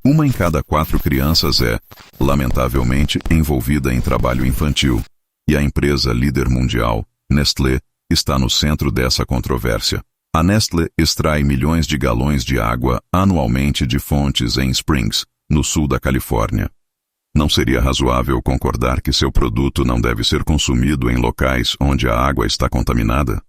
Uma em cada 4 crianças é, lamentavelmente, envolvida em trabalho infantil. E a empresa líder mundial, Nestlé, está no centro dessa controvérsia. A Nestlé extrai milhões de galões de água anualmente de fontes em Springs, no sul da Califórnia. Não seria razoável concordar que seu produto não deve ser consumido em locais onde a água está contaminada?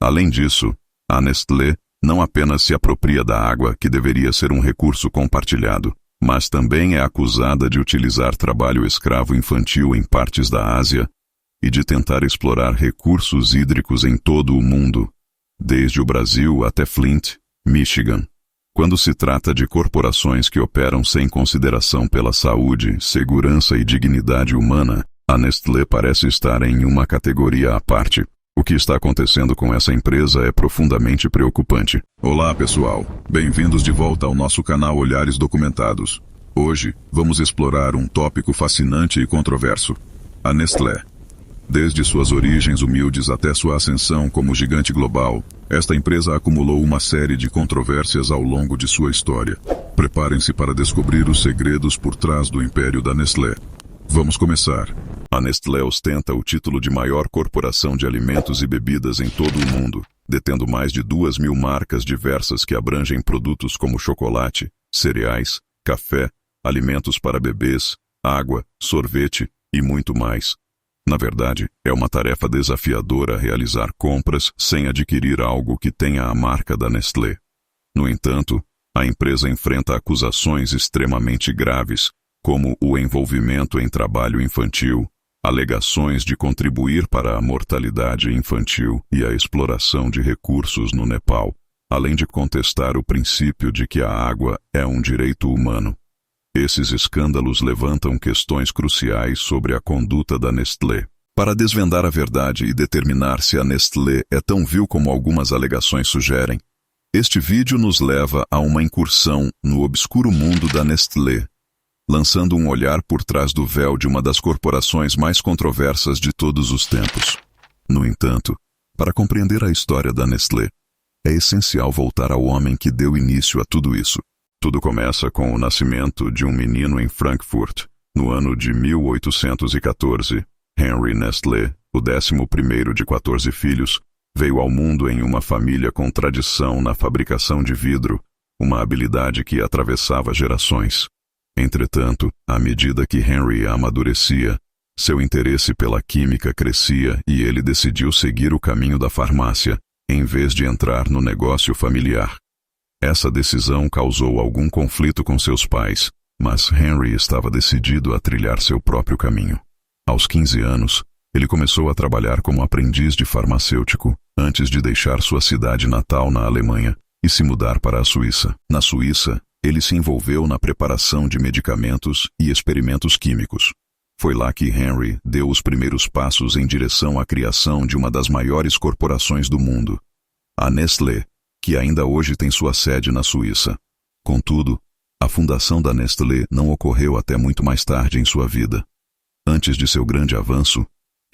Além disso, a Nestlé não apenas se apropria da água, que deveria ser um recurso compartilhado, mas também é acusada de utilizar trabalho escravo infantil em partes da Ásia e de tentar explorar recursos hídricos em todo o mundo, desde o Brasil até Flint, Michigan. Quando se trata de corporações que operam sem consideração pela saúde, segurança e dignidade humana, a Nestlé parece estar em uma categoria à parte. O que está acontecendo com essa empresa é profundamente preocupante. Olá, pessoal. Bem-vindos de volta ao nosso canal Olhares Documentados. Hoje, vamos explorar um tópico fascinante e controverso: a Nestlé. Desde suas origens humildes até sua ascensão como gigante global, esta empresa acumulou uma série de controvérsias ao longo de sua história. Preparem-se para descobrir os segredos por trás do império da Nestlé. Vamos começar. A Nestlé ostenta o título de maior corporação de alimentos e bebidas em todo o mundo, detendo mais de 2.000 marcas diversas que abrangem produtos como chocolate, cereais, café, alimentos para bebês, água, sorvete e muito mais. Na verdade, é uma tarefa desafiadora realizar compras sem adquirir algo que tenha a marca da Nestlé. No entanto, a empresa enfrenta acusações extremamente graves, como o envolvimento em trabalho infantil, alegações de contribuir para a mortalidade infantil e a exploração de recursos no Nepal, além de contestar o princípio de que a água é um direito humano. Esses escândalos levantam questões cruciais sobre a conduta da Nestlé. Para desvendar a verdade e determinar se a Nestlé é tão vil como algumas alegações sugerem, este vídeo nos leva a uma incursão no obscuro mundo da Nestlé, lançando um olhar por trás do véu de uma das corporações mais controversas de todos os tempos. No entanto, para compreender a história da Nestlé, é essencial voltar ao homem que deu início a tudo isso. Tudo começa com o nascimento de um menino em Frankfurt, no ano de 1814. Henry Nestlé, o 11º de 14 filhos, veio ao mundo em uma família com tradição na fabricação de vidro, uma habilidade que atravessava gerações. Entretanto, à medida que Henry amadurecia, seu interesse pela química crescia e ele decidiu seguir o caminho da farmácia, em vez de entrar no negócio familiar. Essa decisão causou algum conflito com seus pais, mas Henry estava decidido a trilhar seu próprio caminho. Aos 15 anos, ele começou a trabalhar como aprendiz de farmacêutico, antes de deixar sua cidade natal na Alemanha e se mudar para a Suíça. Na Suíça, ele se envolveu na preparação de medicamentos e experimentos químicos. Foi lá que Henry deu os primeiros passos em direção à criação de uma das maiores corporações do mundo, a Nestlé, que ainda hoje tem sua sede na Suíça. Contudo, a fundação da Nestlé não ocorreu até muito mais tarde em sua vida. Antes de seu grande avanço,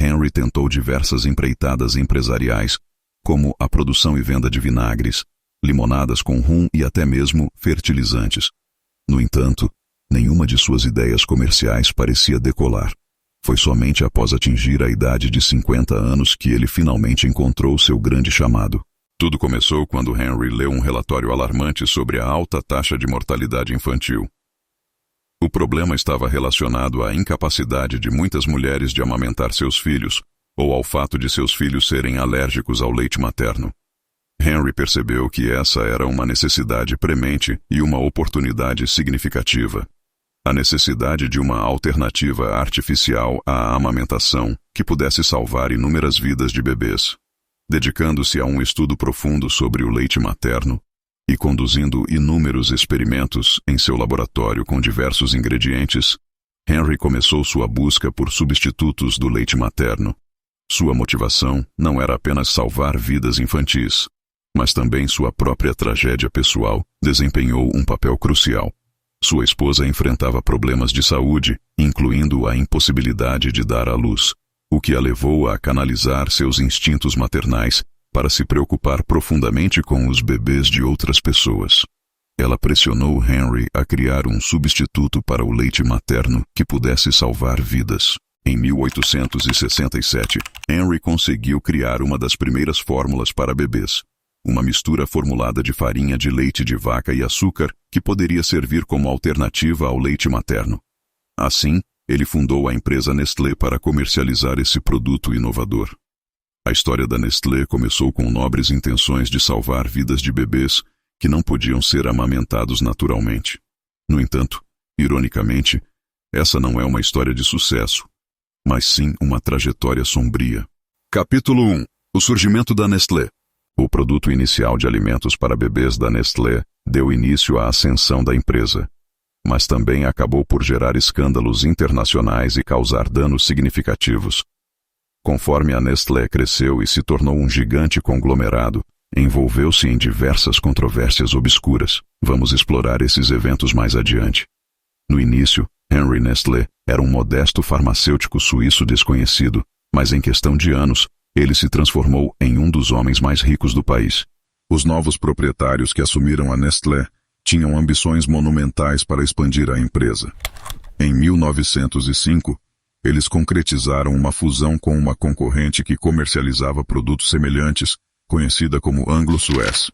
Henry tentou diversas empreitadas empresariais, como a produção e venda de vinagres, limonadas com rum e até mesmo fertilizantes. No entanto, nenhuma de suas ideias comerciais parecia decolar. Foi somente após atingir a idade de 50 anos que ele finalmente encontrou seu grande chamado. Tudo começou quando Henry leu um relatório alarmante sobre a alta taxa de mortalidade infantil. O problema estava relacionado à incapacidade de muitas mulheres de amamentar seus filhos, ou ao fato de seus filhos serem alérgicos ao leite materno. Henry percebeu que essa era uma necessidade premente e uma oportunidade significativa. A necessidade de uma alternativa artificial à amamentação que pudesse salvar inúmeras vidas de bebês. Dedicando-se a um estudo profundo sobre o leite materno e conduzindo inúmeros experimentos em seu laboratório com diversos ingredientes, Henry começou sua busca por substitutos do leite materno. Sua motivação não era apenas salvar vidas infantis, mas também sua própria tragédia pessoal desempenhou um papel crucial. Sua esposa enfrentava problemas de saúde, incluindo a impossibilidade de dar à luz, o que a levou a canalizar seus instintos maternais para se preocupar profundamente com os bebês de outras pessoas. Ela pressionou Henry a criar um substituto para o leite materno que pudesse salvar vidas. Em 1867, Henry conseguiu criar uma das primeiras fórmulas para bebês. Uma mistura formulada de farinha de leite de vaca e açúcar que poderia servir como alternativa ao leite materno. Assim, ele fundou a empresa Nestlé para comercializar esse produto inovador. A história da Nestlé começou com nobres intenções de salvar vidas de bebês que não podiam ser amamentados naturalmente. No entanto, ironicamente, essa não é uma história de sucesso, mas sim uma trajetória sombria. Capítulo 1. O surgimento da Nestlé. O produto inicial de alimentos para bebês da Nestlé deu início à ascensão da empresa, mas também acabou por gerar escândalos internacionais e causar danos significativos. Conforme a Nestlé cresceu e se tornou um gigante conglomerado, envolveu-se em diversas controvérsias obscuras. Vamos explorar esses eventos mais adiante. No início, Henry Nestlé era um modesto farmacêutico suíço desconhecido, mas em questão de anos, ele se transformou em um dos homens mais ricos do país. Os novos proprietários que assumiram a Nestlé tinham ambições monumentais para expandir a empresa. Em 1905, eles concretizaram uma fusão com uma concorrente que comercializava produtos semelhantes, conhecida como Anglo-Suez.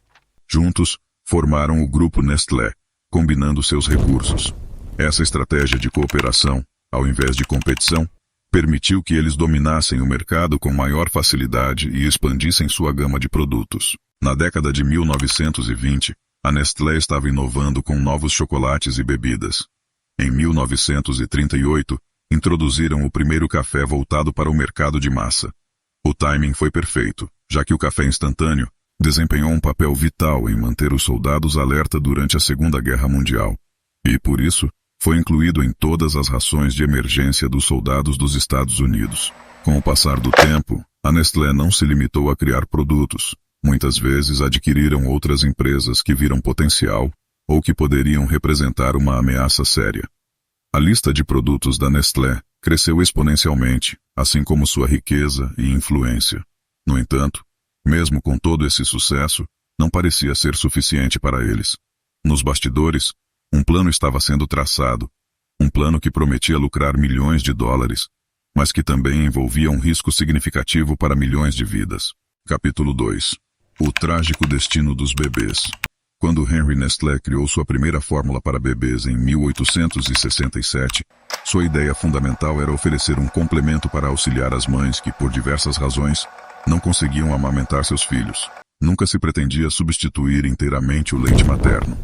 Juntos, formaram o Grupo Nestlé, combinando seus recursos. Essa estratégia de cooperação, ao invés de competição, permitiu que eles dominassem o mercado com maior facilidade e expandissem sua gama de produtos. Na década de 1920, a Nestlé estava inovando com novos chocolates e bebidas. Em 1938, introduziram o primeiro café voltado para o mercado de massa. O timing foi perfeito, já que o café instantâneo desempenhou um papel vital em manter os soldados alerta durante a Segunda Guerra Mundial. E, por isso, foi incluído em todas as rações de emergência dos soldados dos Estados Unidos. Com o passar do tempo, a Nestlé não se limitou a criar produtos. Muitas vezes adquiriram outras empresas que viram potencial ou que poderiam representar uma ameaça séria. A lista de produtos da Nestlé cresceu exponencialmente, assim como sua riqueza e influência. No entanto, mesmo com todo esse sucesso, não parecia ser suficiente para eles. Nos bastidores, um plano estava sendo traçado, um plano que prometia lucrar milhões de dólares, mas que também envolvia um risco significativo para milhões de vidas. Capítulo 2. O trágico destino dos bebês. Quando Henry Nestlé criou sua primeira fórmula para bebês em 1867, sua ideia fundamental era oferecer um complemento para auxiliar as mães que, por diversas razões, não conseguiam amamentar seus filhos. Nunca se pretendia substituir inteiramente o leite materno.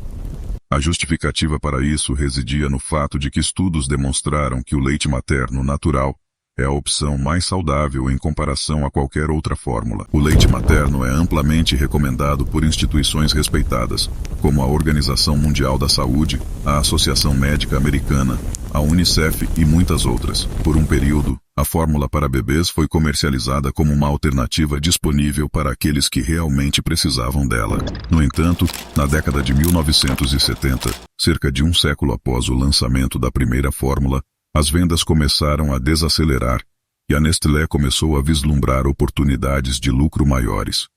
A justificativa para isso residia no fato de que estudos demonstraram que o leite materno natural é a opção mais saudável em comparação a qualquer outra fórmula. O leite materno é amplamente recomendado por instituições respeitadas, como a Organização Mundial da Saúde, a Associação Médica Americana, a UNICEF e muitas outras. Por um período, a fórmula para bebês foi comercializada como uma alternativa disponível para aqueles que realmente precisavam dela. No entanto, na década de 1970, cerca de um século após o lançamento da primeira fórmula, as vendas começaram a desacelerar e a Nestlé começou a vislumbrar oportunidades de lucro maiores.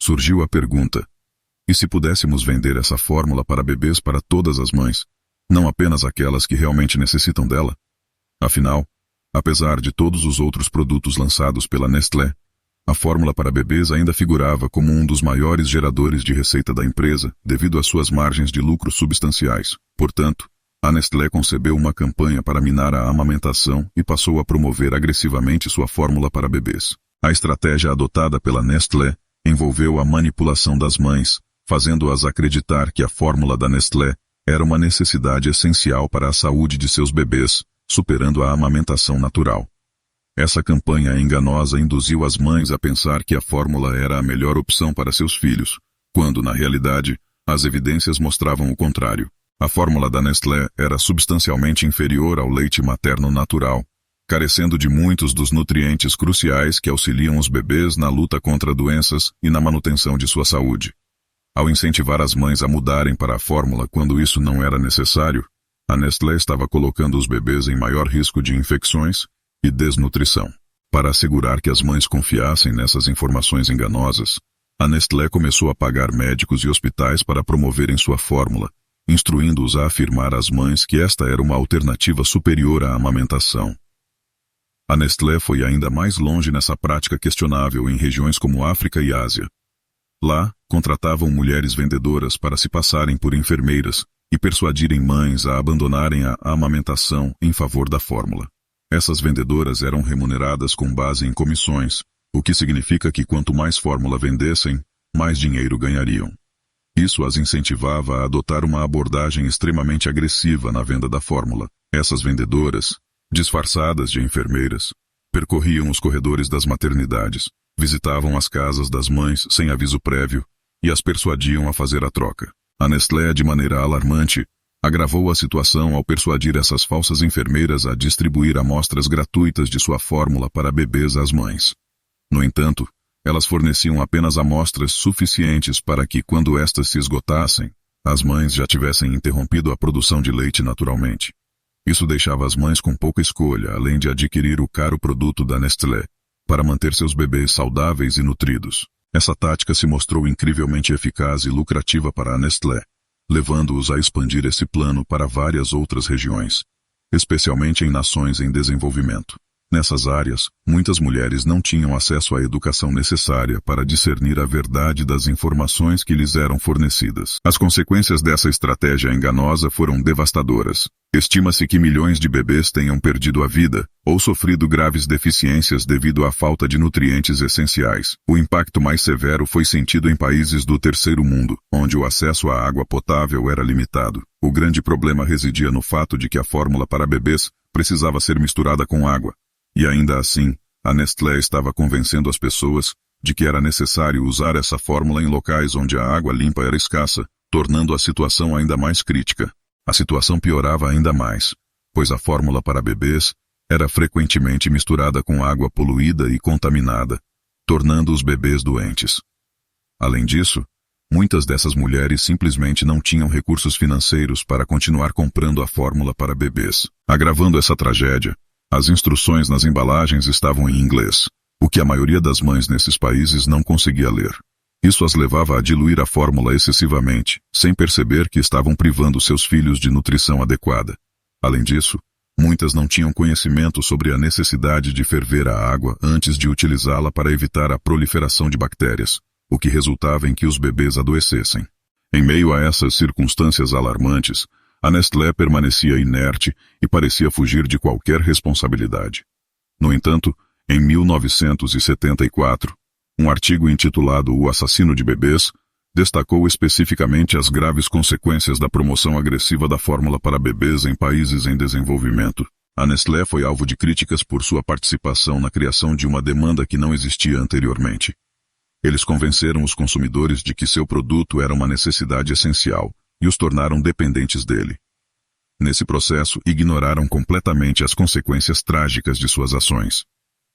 Surgiu a pergunta: e se pudéssemos vender essa fórmula para bebês para todas as mães, não apenas aquelas que realmente necessitam dela? Afinal, apesar de todos os outros produtos lançados pela Nestlé, a fórmula para bebês ainda figurava como um dos maiores geradores de receita da empresa devido às suas margens de lucro substanciais. Portanto, a Nestlé concebeu uma campanha para minar a amamentação e passou a promover agressivamente sua fórmula para bebês. A estratégia adotada pela Nestlé envolveu a manipulação das mães, fazendo-as acreditar que a fórmula da Nestlé era uma necessidade essencial para a saúde de seus bebês, superando a amamentação natural. Essa campanha enganosa induziu as mães a pensar que a fórmula era a melhor opção para seus filhos, quando, na realidade, as evidências mostravam o contrário. A fórmula da Nestlé era substancialmente inferior ao leite materno natural, carecendo de muitos dos nutrientes cruciais que auxiliam os bebês na luta contra doenças e na manutenção de sua saúde. Ao incentivar as mães a mudarem para a fórmula quando isso não era necessário, a Nestlé estava colocando os bebês em maior risco de infecções e desnutrição. Para assegurar que as mães confiassem nessas informações enganosas, A Nestlé começou a pagar médicos e hospitais para promoverem sua fórmula, instruindo-os a afirmar às mães que esta era uma alternativa superior à amamentação. A Nestlé foi ainda mais longe nessa prática questionável em regiões como África e Ásia. Lá, contratavam mulheres vendedoras para se passarem por enfermeiras e persuadirem mães a abandonarem a amamentação em favor da fórmula. Essas vendedoras eram remuneradas com base em comissões, o que significa que quanto mais fórmula vendessem, mais dinheiro ganhariam. Isso as incentivava a adotar uma abordagem extremamente agressiva na venda da fórmula. Essas vendedoras, disfarçadas de enfermeiras, percorriam os corredores das maternidades, visitavam as casas das mães sem aviso prévio e as persuadiam a fazer a troca. A Nestlé, de maneira alarmante, agravou a situação ao persuadir essas falsas enfermeiras a distribuir amostras gratuitas de sua fórmula para bebês às mães. No entanto, elas forneciam apenas amostras suficientes para que, quando estas se esgotassem, as mães já tivessem interrompido a produção de leite naturalmente. Isso deixava as mães com pouca escolha, além de adquirir o caro produto da Nestlé, para manter seus bebês saudáveis e nutridos. Essa tática se mostrou incrivelmente eficaz e lucrativa para a Nestlé, levando-os a expandir esse plano para várias outras regiões, especialmente em nações em desenvolvimento. Nessas áreas, muitas mulheres não tinham acesso à educação necessária para discernir a verdade das informações que lhes eram fornecidas. As consequências dessa estratégia enganosa foram devastadoras. Estima-se que milhões de bebês tenham perdido a vida ou sofrido graves deficiências devido à falta de nutrientes essenciais. O impacto mais severo foi sentido em países do terceiro mundo, onde o acesso à água potável era limitado. O grande problema residia no fato de que a fórmula para bebês precisava ser misturada com água. E ainda assim, a Nestlé estava convencendo as pessoas de que era necessário usar essa fórmula em locais onde a água limpa era escassa, tornando a situação ainda mais crítica. A situação piorava ainda mais, pois a fórmula para bebês era frequentemente misturada com água poluída e contaminada, tornando os bebês doentes. Além disso, muitas dessas mulheres simplesmente não tinham recursos financeiros para continuar comprando a fórmula para bebês. Agravando essa tragédia, as instruções nas embalagens estavam em inglês, o que a maioria das mães nesses países não conseguia ler. Isso as levava a diluir a fórmula excessivamente, sem perceber que estavam privando seus filhos de nutrição adequada. Além disso, muitas não tinham conhecimento sobre a necessidade de ferver a água antes de utilizá-la para evitar a proliferação de bactérias, o que resultava em que os bebês adoecessem. Em meio a essas circunstâncias alarmantes, a Nestlé permanecia inerte e parecia fugir de qualquer responsabilidade. No entanto, em 1974, um artigo intitulado O Assassino de Bebês destacou especificamente as graves consequências da promoção agressiva da fórmula para bebês em países em desenvolvimento. A Nestlé foi alvo de críticas por sua participação na criação de uma demanda que não existia anteriormente. Eles convenceram os consumidores de que seu produto era uma necessidade essencial e os tornaram dependentes dele. Nesse processo, ignoraram completamente as consequências trágicas de suas ações.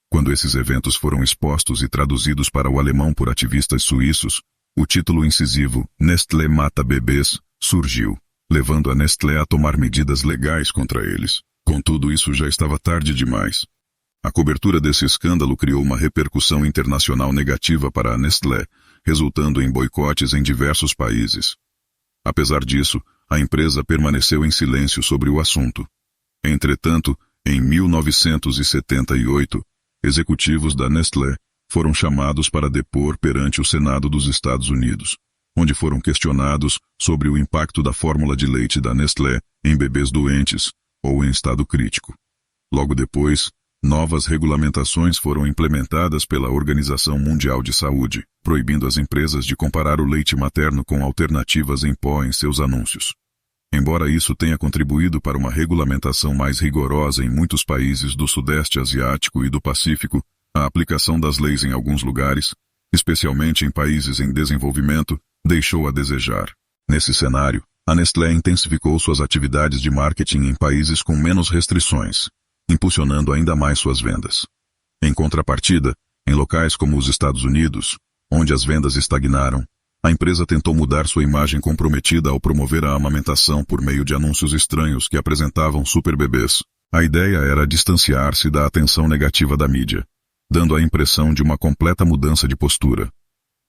Quando esses eventos foram expostos e traduzidos para o alemão por ativistas suíços, o título incisivo Nestlé mata bebês surgiu, levando a Nestlé a tomar medidas legais contra eles. Contudo, isso já estava tarde demais. A cobertura desse escândalo criou uma repercussão internacional negativa para a Nestlé, resultando em boicotes em diversos países. Apesar disso, a empresa permaneceu em silêncio sobre o assunto. Entretanto, em 1978, executivos da Nestlé foram chamados para depor perante o Senado dos Estados Unidos, onde foram questionados sobre o impacto da fórmula de leite da Nestlé em bebês doentes ou em estado crítico. Logo depois, novas regulamentações foram implementadas pela Organização Mundial de Saúde, proibindo as empresas de comparar o leite materno com alternativas em pó em seus anúncios. Embora isso tenha contribuído para uma regulamentação mais rigorosa em muitos países do Sudeste Asiático e do Pacífico, a aplicação das leis em alguns lugares, especialmente em países em desenvolvimento, deixou a desejar. Nesse cenário, a Nestlé intensificou suas atividades de marketing em países com menos restrições, impulsionando ainda mais suas vendas. Em contrapartida, em locais como os Estados Unidos, onde as vendas estagnaram, a empresa tentou mudar sua imagem comprometida ao promover a amamentação por meio de anúncios estranhos que apresentavam superbebês. A ideia era distanciar-se da atenção negativa da mídia, dando a impressão de uma completa mudança de postura.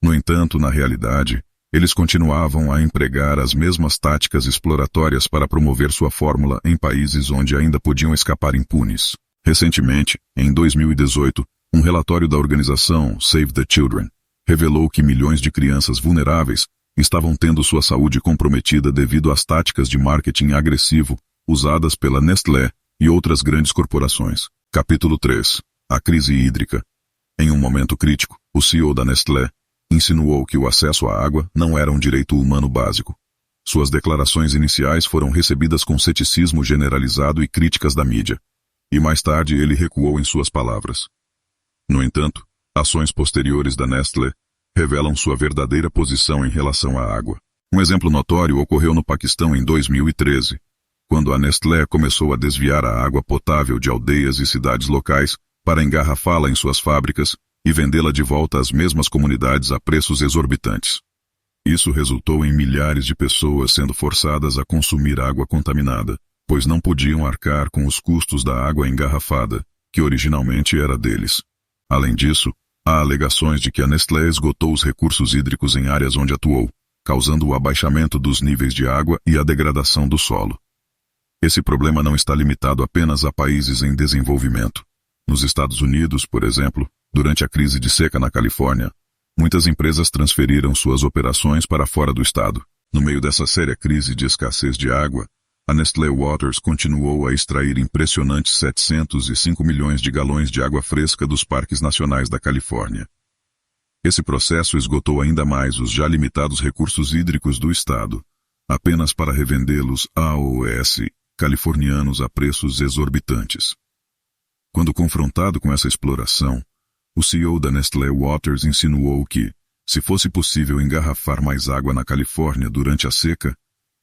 No entanto, na realidade, eles continuavam a empregar as mesmas táticas exploratórias para promover sua fórmula em países onde ainda podiam escapar impunes. Recentemente, em 2018, um relatório da organização Save the Children revelou que milhões de crianças vulneráveis estavam tendo sua saúde comprometida devido às táticas de marketing agressivo usadas pela Nestlé e outras grandes corporações. Capítulo 3. A crise hídrica. Em um momento crítico, o CEO da Nestlé insinuou que o acesso à água não era um direito humano básico. Suas declarações iniciais foram recebidas com ceticismo generalizado e críticas da mídia. E mais tarde ele recuou em suas palavras. No entanto, ações posteriores da Nestlé revelam sua verdadeira posição em relação à água. Um exemplo notório ocorreu no Paquistão em 2013, quando a Nestlé começou a desviar a água potável de aldeias e cidades locais para engarrafá-la em suas fábricas e vendê-la de volta às mesmas comunidades a preços exorbitantes. Isso resultou em milhares de pessoas sendo forçadas a consumir água contaminada, pois não podiam arcar com os custos da água engarrafada, que originalmente era deles. Além disso, há alegações de que a Nestlé esgotou os recursos hídricos em áreas onde atuou, causando o abaixamento dos níveis de água e a degradação do solo. Esse problema não está limitado apenas a países em desenvolvimento. Nos Estados Unidos, por exemplo, durante a crise de seca na Califórnia, muitas empresas transferiram suas operações para fora do estado. No meio dessa séria crise de escassez de água, a Nestlé Waters continuou a extrair impressionantes 705 milhões de galões de água fresca dos parques nacionais da Califórnia. Esse processo esgotou ainda mais os já limitados recursos hídricos do estado, apenas para revendê-los aos californianos a preços exorbitantes. Quando confrontado com essa exploração, o CEO da Nestlé Waters insinuou que, se fosse possível engarrafar mais água na Califórnia durante a seca,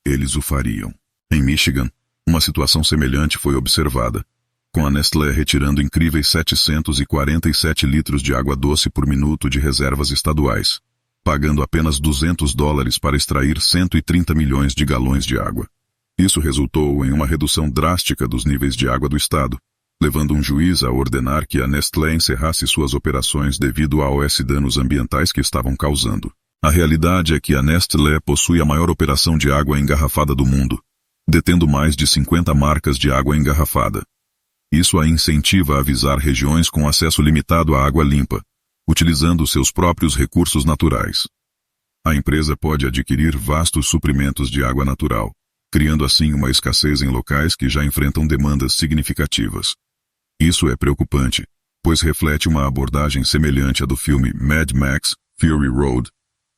eles o fariam. Em Michigan, uma situação semelhante foi observada, com a Nestlé retirando incríveis 747 litros de água doce por minuto de reservas estaduais, pagando apenas $200 para extrair 130 milhões de galões de água. Isso resultou em uma redução drástica dos níveis de água do estado, levando um juiz a ordenar que a Nestlé encerrasse suas operações devido aos danos ambientais que estavam causando. A realidade é que a Nestlé possui a maior operação de água engarrafada do mundo, detendo mais de 50 marcas de água engarrafada. Isso a incentiva a avisar regiões com acesso limitado à água limpa, utilizando seus próprios recursos naturais. A empresa pode adquirir vastos suprimentos de água natural, criando assim uma escassez em locais que já enfrentam demandas significativas. Isso é preocupante, pois reflete uma abordagem semelhante à do filme Mad Max: Fury Road,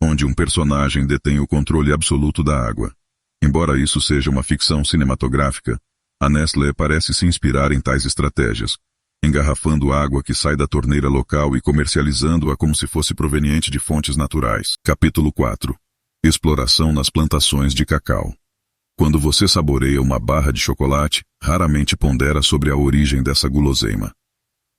onde um personagem detém o controle absoluto da água. Embora isso seja uma ficção cinematográfica, a Nestlé parece se inspirar em tais estratégias, engarrafando água que sai da torneira local e comercializando-a como se fosse proveniente de fontes naturais. Capítulo 4. Exploração nas plantações de cacau. Quando você saboreia uma barra de chocolate, raramente pondera sobre a origem dessa guloseima.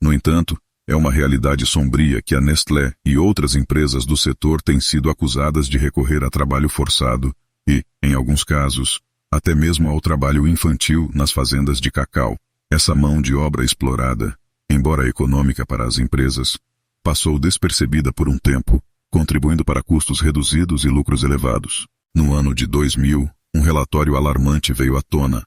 No entanto, é uma realidade sombria que a Nestlé e outras empresas do setor têm sido acusadas de recorrer a trabalho forçado e, em alguns casos, até mesmo ao trabalho infantil nas fazendas de cacau. Essa mão de obra explorada, embora econômica para as empresas, passou despercebida por um tempo, contribuindo para custos reduzidos e lucros elevados. No ano de 2000, um relatório alarmante veio à tona,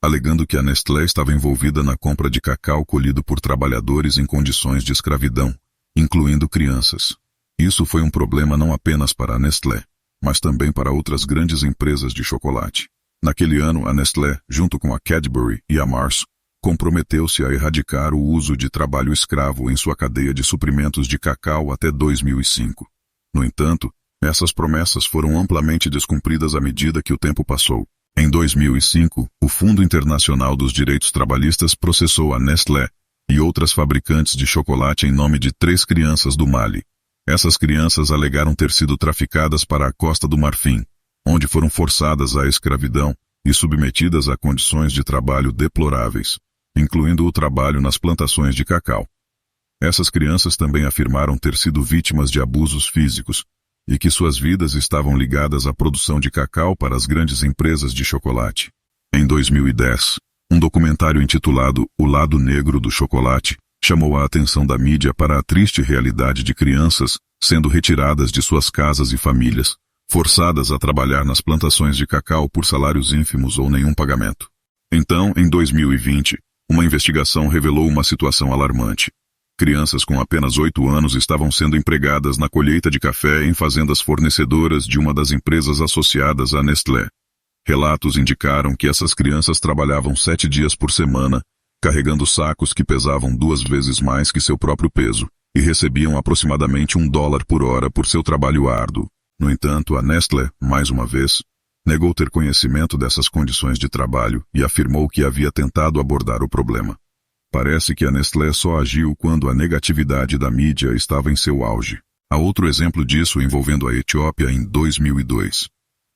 alegando que a Nestlé estava envolvida na compra de cacau colhido por trabalhadores em condições de escravidão, incluindo crianças. Isso foi um problema não apenas para a Nestlé, mas também para outras grandes empresas de chocolate. Naquele ano, a Nestlé, junto com a Cadbury e a Mars, comprometeu-se a erradicar o uso de trabalho escravo em sua cadeia de suprimentos de cacau até 2005. No entanto, essas promessas foram amplamente descumpridas à medida que o tempo passou. Em 2005, o Fundo Internacional dos Direitos Trabalhistas processou a Nestlé e outras fabricantes de chocolate em nome de 3 crianças do Mali. Essas crianças alegaram ter sido traficadas para a Costa do Marfim, onde foram forçadas à escravidão e submetidas a condições de trabalho deploráveis, incluindo o trabalho nas plantações de cacau. Essas crianças também afirmaram ter sido vítimas de abusos físicos e que suas vidas estavam ligadas à produção de cacau para as grandes empresas de chocolate. Em 2010, um documentário intitulado O Lado Negro do Chocolate chamou a atenção da mídia para a triste realidade de crianças sendo retiradas de suas casas e famílias, forçadas a trabalhar nas plantações de cacau por salários ínfimos ou nenhum pagamento. Então, em 2020, uma investigação revelou uma situação alarmante. Crianças com apenas 8 anos estavam sendo empregadas na colheita de café em fazendas fornecedoras de uma das empresas associadas à Nestlé. Relatos indicaram que essas crianças trabalhavam 7 dias por semana, carregando sacos que pesavam 2 vezes mais que seu próprio peso, e recebiam aproximadamente $1 por hora por seu trabalho árduo. No entanto, a Nestlé, mais uma vez, negou ter conhecimento dessas condições de trabalho e afirmou que havia tentado abordar o problema. Parece que a Nestlé só agiu quando a negatividade da mídia estava em seu auge. Há outro exemplo disso envolvendo a Etiópia em 2002.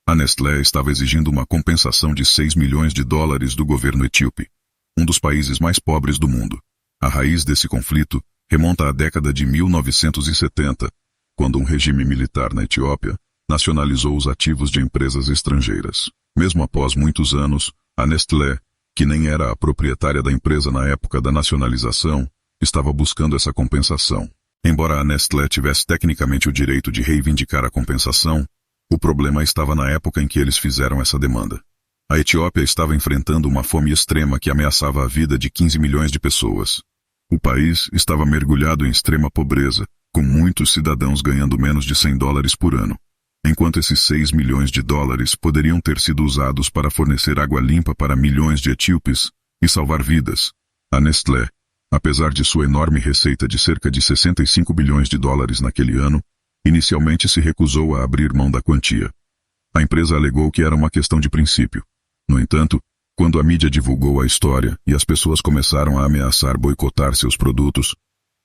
A Nestlé estava exigindo uma compensação de $6 milhões do governo etíope, um dos países mais pobres do mundo. A raiz desse conflito remonta à década de 1970, quando um regime militar na Etiópia nacionalizou os ativos de empresas estrangeiras. Mesmo após muitos anos, a Nestlé, que nem era a proprietária da empresa na época da nacionalização, estava buscando essa compensação. Embora a Nestlé tivesse tecnicamente o direito de reivindicar a compensação, o problema estava na época em que eles fizeram essa demanda. A Etiópia estava enfrentando uma fome extrema que ameaçava a vida de 15 milhões de pessoas. O país estava mergulhado em extrema pobreza, com muitos cidadãos ganhando menos de $100 por ano. Enquanto esses $6 milhões poderiam ter sido usados para fornecer água limpa para milhões de etíopes e salvar vidas, a Nestlé, apesar de sua enorme receita de cerca de $65 bilhões naquele ano, inicialmente se recusou a abrir mão da quantia. A empresa alegou que era uma questão de princípio. No entanto, quando a mídia divulgou a história e as pessoas começaram a ameaçar boicotar seus produtos,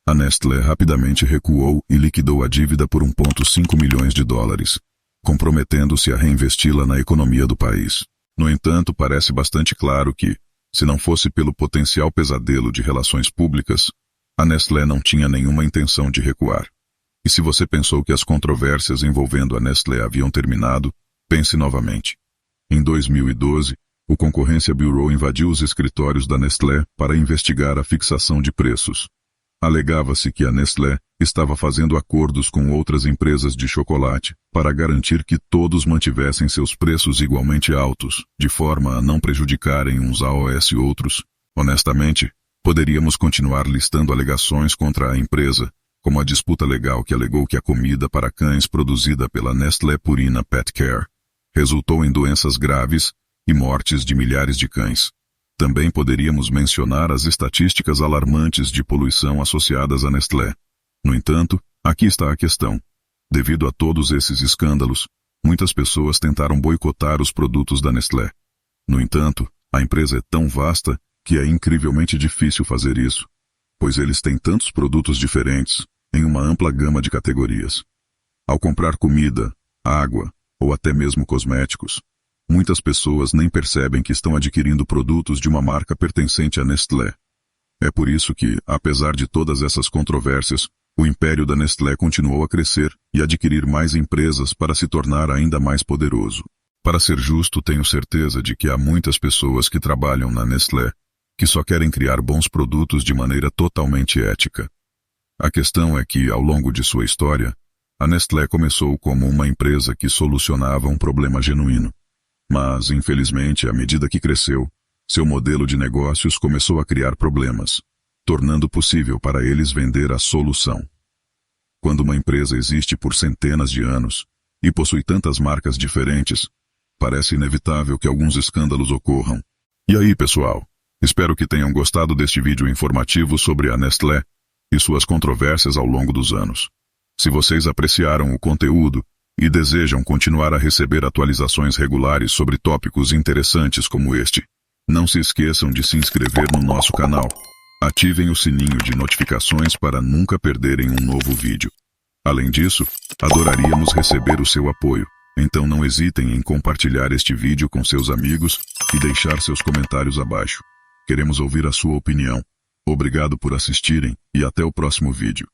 a Nestlé rapidamente recuou e liquidou a dívida por $1,5 milhões, comprometendo-se a reinvesti-la na economia do país. No entanto, parece bastante claro que, se não fosse pelo potencial pesadelo de relações públicas, a Nestlé não tinha nenhuma intenção de recuar. E se você pensou que as controvérsias envolvendo a Nestlé haviam terminado, pense novamente. Em 2012, o Concorrência Bureau invadiu os escritórios da Nestlé para investigar a fixação de preços. Alegava-se que a Nestlé estava fazendo acordos com outras empresas de chocolate para garantir que todos mantivessem seus preços igualmente altos, de forma a não prejudicarem uns aos outros. Honestamente, poderíamos continuar listando alegações contra a empresa, como a disputa legal que alegou que a comida para cães produzida pela Nestlé Purina Pet Care resultou em doenças graves e mortes de milhares de cães. Também poderíamos mencionar as estatísticas alarmantes de poluição associadas à Nestlé. No entanto, aqui está a questão. Devido a todos esses escândalos, muitas pessoas tentaram boicotar os produtos da Nestlé. No entanto, a empresa é tão vasta que é incrivelmente difícil fazer isso, pois eles têm tantos produtos diferentes, em uma ampla gama de categorias. Ao comprar comida, água ou até mesmo cosméticos, muitas pessoas nem percebem que estão adquirindo produtos de uma marca pertencente à Nestlé. É por isso que, apesar de todas essas controvérsias, o império da Nestlé continuou a crescer e adquirir mais empresas para se tornar ainda mais poderoso. Para ser justo, tenho certeza de que há muitas pessoas que trabalham na Nestlé que só querem criar bons produtos de maneira totalmente ética. A questão é que, ao longo de sua história, a Nestlé começou como uma empresa que solucionava um problema genuíno. Mas, infelizmente, à medida que cresceu, seu modelo de negócios começou a criar problemas, tornando possível para eles vender a solução. Quando uma empresa existe por centenas de anos e possui tantas marcas diferentes, parece inevitável que alguns escândalos ocorram. E aí, pessoal? Espero que tenham gostado deste vídeo informativo sobre a Nestlé e suas controvérsias ao longo dos anos. Se vocês apreciaram o conteúdo e desejam continuar a receber atualizações regulares sobre tópicos interessantes como este, não se esqueçam de se inscrever no nosso canal. Ativem o sininho de notificações para nunca perderem um novo vídeo. Além disso, adoraríamos receber o seu apoio, então não hesitem em compartilhar este vídeo com seus amigos e deixar seus comentários abaixo. Queremos ouvir a sua opinião. Obrigado por assistirem e até o próximo vídeo.